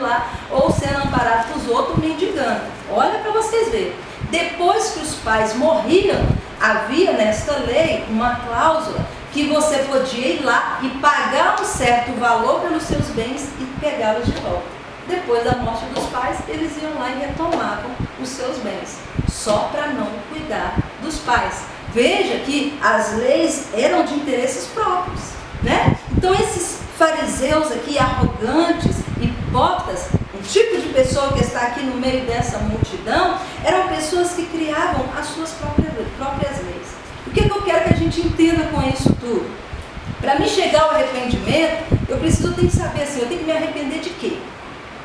lá, ou sendo amparado pelos outros, mendigando. Olha para vocês verem. Depois que os pais morriam, havia nesta lei uma cláusula que você podia ir lá e pagar um certo valor pelos seus bens e pegá-los de volta. Depois da morte dos pais, eles iam lá e retomavam os seus bens, só para não cuidar dos pais. Veja que as leis eram de interesses próprios, né? Então esses fariseus aqui, arrogantes, hipócritas, um tipo de pessoa que está aqui no meio dessa multidão, eram pessoas que criavam as suas próprias leis. O que eu quero que a gente entenda com isso tudo? Para me chegar ao arrependimento, eu tenho que saber assim, eu tenho que me arrepender de quê?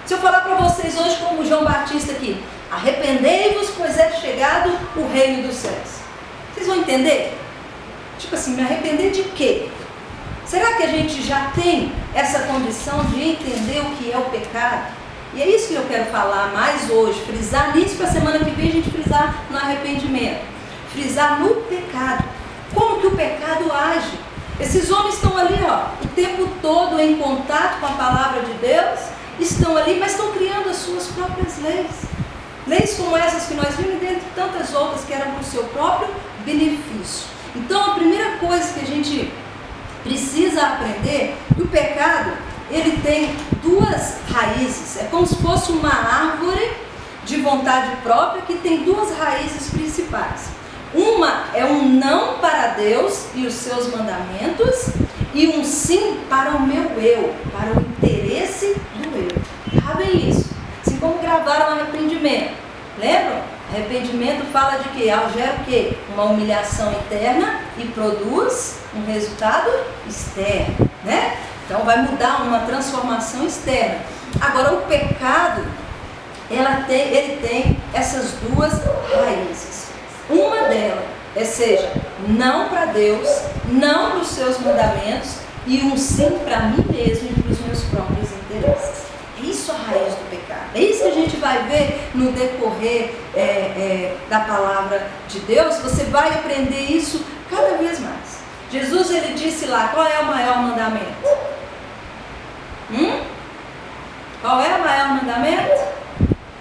Se eu falar para vocês hoje, como João Batista aqui, arrependei-vos, pois é chegado o reino dos céus. Vocês vão entender? Tipo assim, me arrepender de quê? Será que a gente já tem essa condição de entender o que é o pecado? E é isso que eu quero falar mais hoje, frisar nisso, para a semana que vem a gente frisar no arrependimento. Frisar no pecado. Como que o pecado age? Esses homens estão ali, ó, o tempo todo em contato com a palavra de Deus, estão ali, mas estão criando as suas próprias leis. Leis como essas que nós vimos, dentre tantas outras que eram para o seu próprio benefício. Então, a primeira coisa que a gente precisa aprender, que o pecado, ele tem duas raízes. É como se fosse uma árvore de vontade própria que tem duas raízes principais. Uma é um não para Deus e os seus mandamentos, e um sim para o meu eu, para o interesse do eu. Sabem isso? Assim como gravaram o arrependimento. Lembram? Arrependimento fala de que? Gera o quê? Uma humilhação interna e produz um resultado externo, né? Então vai mudar uma transformação externa. Agora o pecado, ele tem essas duas raízes. Uma delas seja não para Deus, não para os seus mandamentos e um sim para mim mesmo e para os meus próprios interesses. É isso a raiz do pecado. É isso que a gente vai ver no decorrer da palavra de Deus. Você vai aprender isso cada vez mais. Jesus, ele disse lá, qual é o maior mandamento? Qual é o maior mandamento?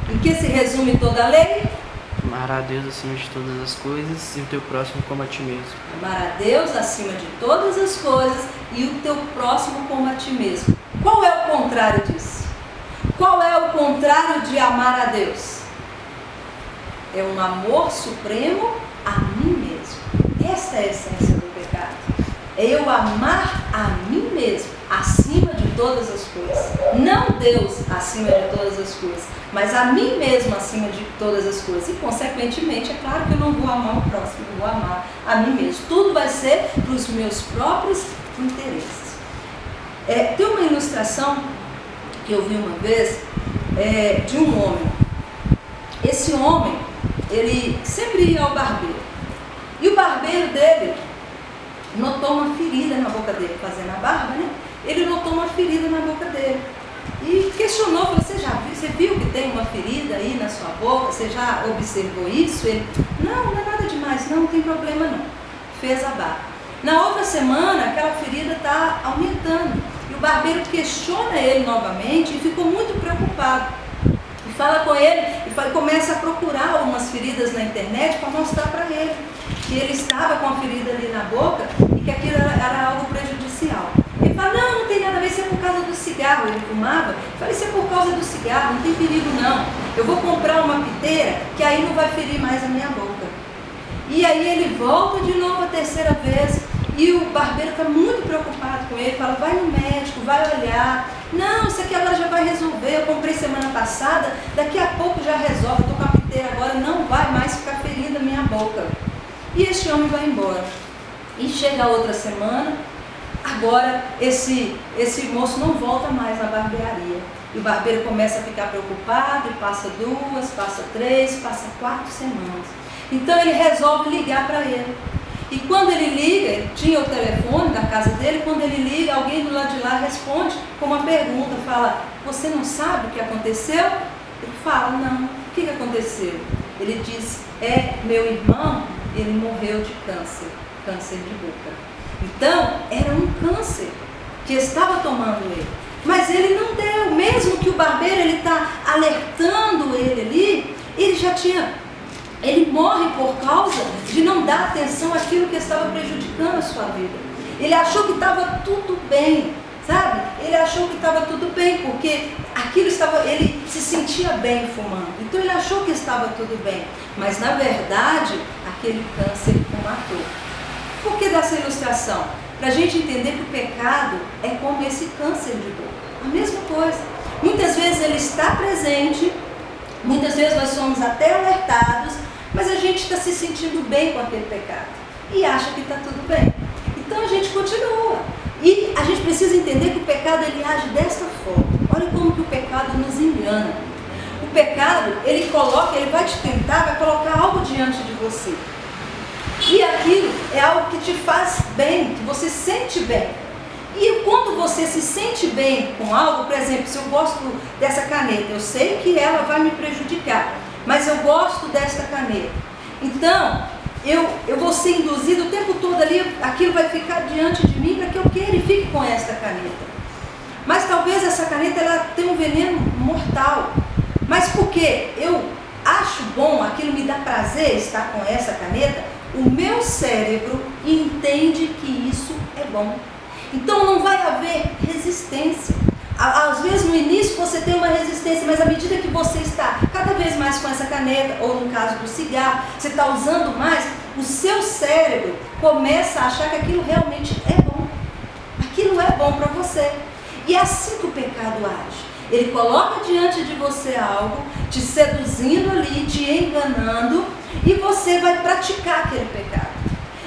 Em que se resume toda a lei? Amar a Deus acima de todas as coisas e o teu próximo como a ti mesmo. Amar a Deus acima de todas as coisas e o teu próximo como a ti mesmo. Qual é o contrário disso? Qual é o contrário de amar a Deus? É um amor supremo a mim mesmo. Esta é a essência do pecado. É eu amar a mim mesmo acima de todas as coisas. Não Deus acima de todas as coisas, mas a mim mesmo acima de todas as coisas. E, consequentemente, é claro que eu não vou amar o próximo, eu vou amar a mim mesmo. Tudo vai ser para os meus próprios interesses. Tem uma ilustração que eu vi uma vez de um homem. Esse homem, ele sempre ia ao barbeiro. E o barbeiro dele notou uma ferida na boca dele, fazendo a barba, né? Ele notou uma ferida na boca dele. E questionou, falou, você viu que tem uma ferida aí na sua boca? Você já observou isso? Ele, não é nada demais, não tem problema não. Fez a barba. Na outra semana, aquela ferida está aumentando. E o barbeiro questiona ele novamente e ficou muito preocupado. E fala com ele e começa a procurar algumas feridas na internet para mostrar para ele que ele estava com a ferida ali na boca e que aquilo era algo prejudicial. Ele fala, não tem nada a ver, isso é por causa do cigarro. Ele fumava. Eu falei, isso é por causa do cigarro, não tem perigo não. Eu vou comprar uma piteira que aí não vai ferir mais a minha boca. E aí ele volta de novo a terceira vez e o barbeiro está muito preocupado com ele, fala, vai no médico, vai olhar. Não, isso aqui agora já vai resolver, eu comprei semana passada, daqui a pouco já resolve, eu estou com a piteira agora, não vai mais ficar ferida a minha boca. E este homem vai embora. E chega a outra semana, agora esse moço não volta mais na barbearia. E o barbeiro começa a ficar preocupado, e passa 2, passa 3, passa 4 semanas. Então ele resolve ligar para ele. E quando ele liga, ele tinha o telefone da casa dele, quando ele liga, alguém do lado de lá responde com uma pergunta, fala, você não sabe o que aconteceu? Ele fala, não, o que aconteceu? Ele diz, meu irmão, ele morreu de câncer de boca. Então, era um câncer que estava tomando ele. Mas ele não deu, mesmo que o barbeiro ele alertando ele ali, ele morre por causa de não dar atenção àquilo que estava prejudicando a sua vida. Ele achou que estava tudo bem, sabe? Ele achou que estava tudo bem, porque ele se sentia bem fumando. Então ele achou que estava tudo bem, mas na verdade, aquele câncer o matou. Por que dessa ilustração? Para a gente entender que o pecado é como esse câncer de boca. A mesma coisa. Muitas vezes ele está presente, muitas vezes nós somos até alertados, mas a gente está se sentindo bem com aquele pecado e acha que está tudo bem. Então a gente continua. E a gente precisa entender que o pecado ele age desta forma. Olha como que o pecado nos engana. O pecado, ele vai te tentar, vai colocar algo diante de você. E aquilo é algo que te faz bem, que você sente bem. E quando você se sente bem com algo, por exemplo, se eu gosto dessa caneta, eu sei que ela vai me prejudicar, mas eu gosto desta caneta. Então, eu vou ser induzido o tempo todo ali, aquilo vai ficar diante de mim para que eu queira e fique com esta caneta. Mas talvez essa caneta ela tenha um veneno mortal. Mas porque eu acho bom, aquilo me dá prazer estar com essa caneta, o meu cérebro entende que isso é bom. Então não vai haver resistência. Às vezes no início você tem uma resistência, mas à medida que você está cada vez mais com essa caneta, ou no caso do cigarro, você está usando mais, o seu cérebro começa a achar que aquilo realmente é bom. Aquilo é bom para você. E é assim que o pecado age. Ele coloca diante de você algo, te seduzindo ali, te enganando, e você vai praticar aquele pecado.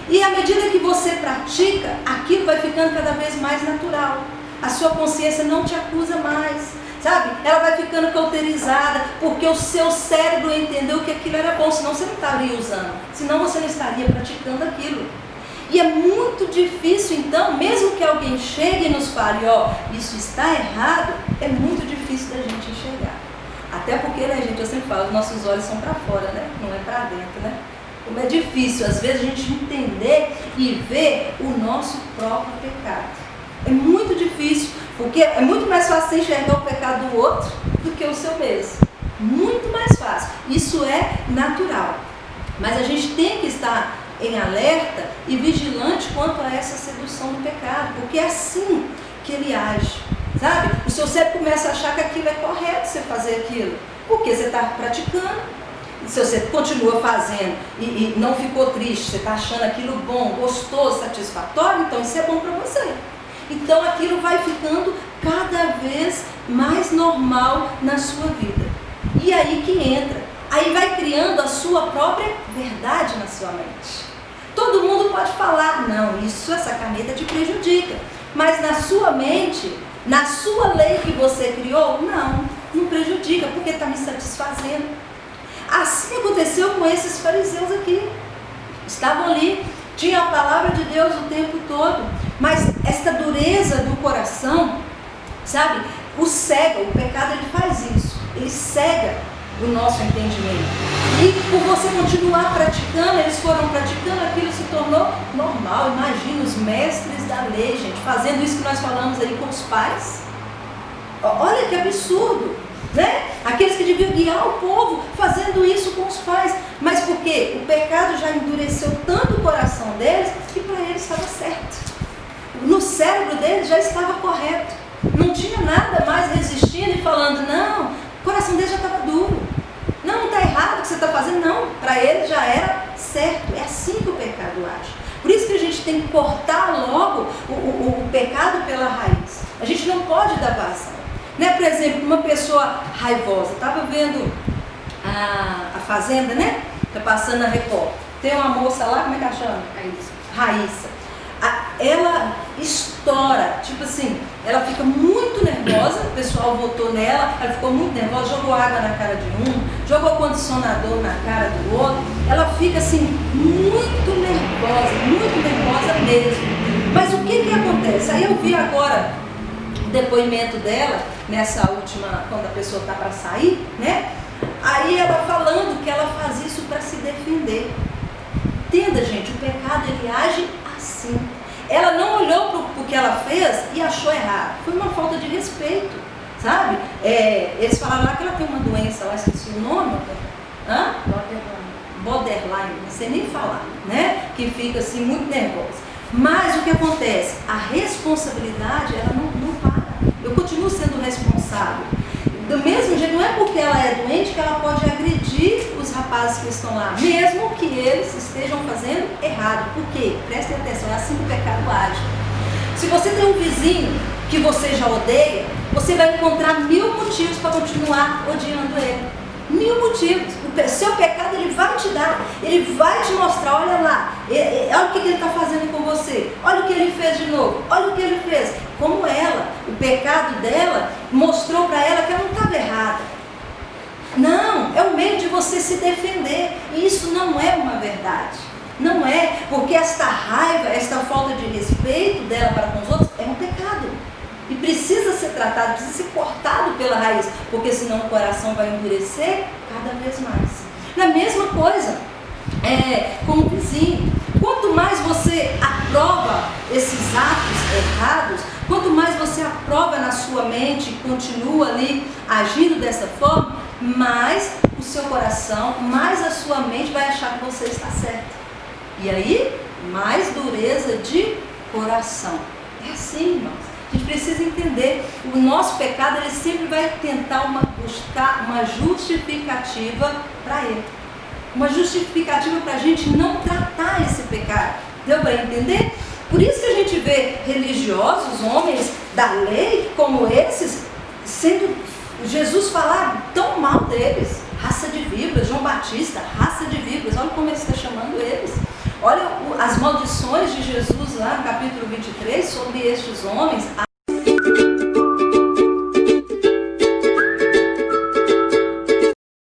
E à medida que você pratica, aquilo vai ficando cada vez mais natural. A sua consciência não te acusa mais, sabe? Ela vai ficando cauterizada, porque o seu cérebro entendeu que aquilo era bom, senão você não estaria usando, senão você não estaria praticando aquilo. E é muito difícil, então, mesmo que alguém chegue e nos fale, isso está errado, é muito difícil da gente enxergar. Até porque, né, gente, eu sempre falo, os nossos olhos são para fora, né? Não é para dentro, né? Como é difícil, às vezes, a gente entender e ver o nosso próprio pecado. É muito difícil, porque é muito mais fácil enxergar o pecado do outro do que o seu mesmo. Muito mais fácil. Isso é natural. Mas a gente tem que estar em alerta e vigilante quanto a essa sedução do pecado, porque é assim que ele age, sabe? O seu cérebro começa a achar que aquilo é correto, você fazer aquilo, porque você está praticando. Se você continua fazendo e não ficou triste, você está achando aquilo bom, gostoso, satisfatório, então isso é bom para você. Então aquilo vai ficando cada vez mais normal na sua vida. E aí que entra, aí vai criando a sua própria verdade na sua mente. Todo mundo pode falar, não, essa caneta te prejudica. Mas na sua mente, na sua lei que você criou, não prejudica, porque está me satisfazendo. Assim aconteceu com esses fariseus aqui. Estavam ali, tinham a palavra de Deus o tempo todo, mas esta dureza do coração, sabe, o cega, o pecado ele faz isso, ele cega o nosso entendimento. E por você continuar praticando, eles foram praticando, aquilo se tornou normal. Imagina os mestres da lei, gente, fazendo isso que nós falamos aí com os pais. Olha que absurdo, né? Aqueles que deviam guiar o povo fazendo isso com os pais. Mas por quê? O pecado já endureceu tanto o coração deles que para eles estava certo. No cérebro deles já estava correto. Não tinha nada mais resistindo e falando, não, o coração deles já estava duro. Não está errado o que você está fazendo, não. Para ele já era certo. É assim que o pecado age. Por isso que a gente tem que cortar logo o pecado pela raiz. A gente não pode dar vazão. Né? Por exemplo, uma pessoa raivosa. Estava vendo a Fazenda, né? Está passando na Record. Tem uma moça lá, como é que ela chama? Raíssa. Ela estoura, tipo assim, ela fica muito nervosa, o pessoal votou nela, ela ficou muito nervosa, jogou água na cara de um, jogou condicionador na cara do outro, ela fica assim, muito nervosa mesmo. Mas o que acontece? Aí eu vi agora o depoimento dela, nessa última, quando a pessoa está para sair, né? Aí ela falando que ela faz isso para se defender. Entenda, gente, o pecado ele age assim. Ela não olhou para o que ela fez e achou errado. Foi uma falta de respeito, sabe? Eles falaram lá que ela tem uma doença, lá esqueci o nome, borderline, não sei nem falar, né? Que fica assim muito nervosa. Mas o que acontece? A responsabilidade, ela não para. Eu continuo sendo responsável. Do mesmo jeito, não é porque ela é doente que ela pode agredir os rapazes que estão lá, mesmo que eles estejam fazendo errado. Por quê? Prestem atenção, é assim que o pecado age. Se você tem um vizinho que você já odeia, você vai encontrar 1000 motivos para continuar odiando ele. 1000 motivos. O seu pecado ele vai te dar, ele vai te mostrar, olha lá, olha o que ele está fazendo com você, olha o que ele fez de novo, olha o que ele fez. Como ela, o pecado dela mostrou para ela que ela não estava errada. Não, é o meio de você se defender. E isso não é uma verdade. Não é, porque esta raiva, esta falta de respeito dela para com os outros é um pecado. E precisa ser tratado, precisa ser cortado pela raiz, porque senão o coração vai endurecer cada vez mais. Na mesma coisa, com o vizinho. Quanto mais você aprova esses atos errados, quanto mais você aprova na sua mente e continua ali agindo dessa forma, mais o seu coração, mais a sua mente vai achar que você está certo. E aí, mais dureza de coração. É assim, irmãos. A gente precisa entender, o nosso pecado ele sempre vai tentar buscar uma justificativa para ele. Uma justificativa para a gente não tratar esse pecado. Deu para entender? Por isso que a gente vê religiosos, homens da lei como esses, sendo Jesus falar tão mal deles. Raça de víboras, João Batista, raça de víboras. Olha como ele está chamando eles. Olha as maldições de Jesus lá no capítulo 23 sobre estes homens.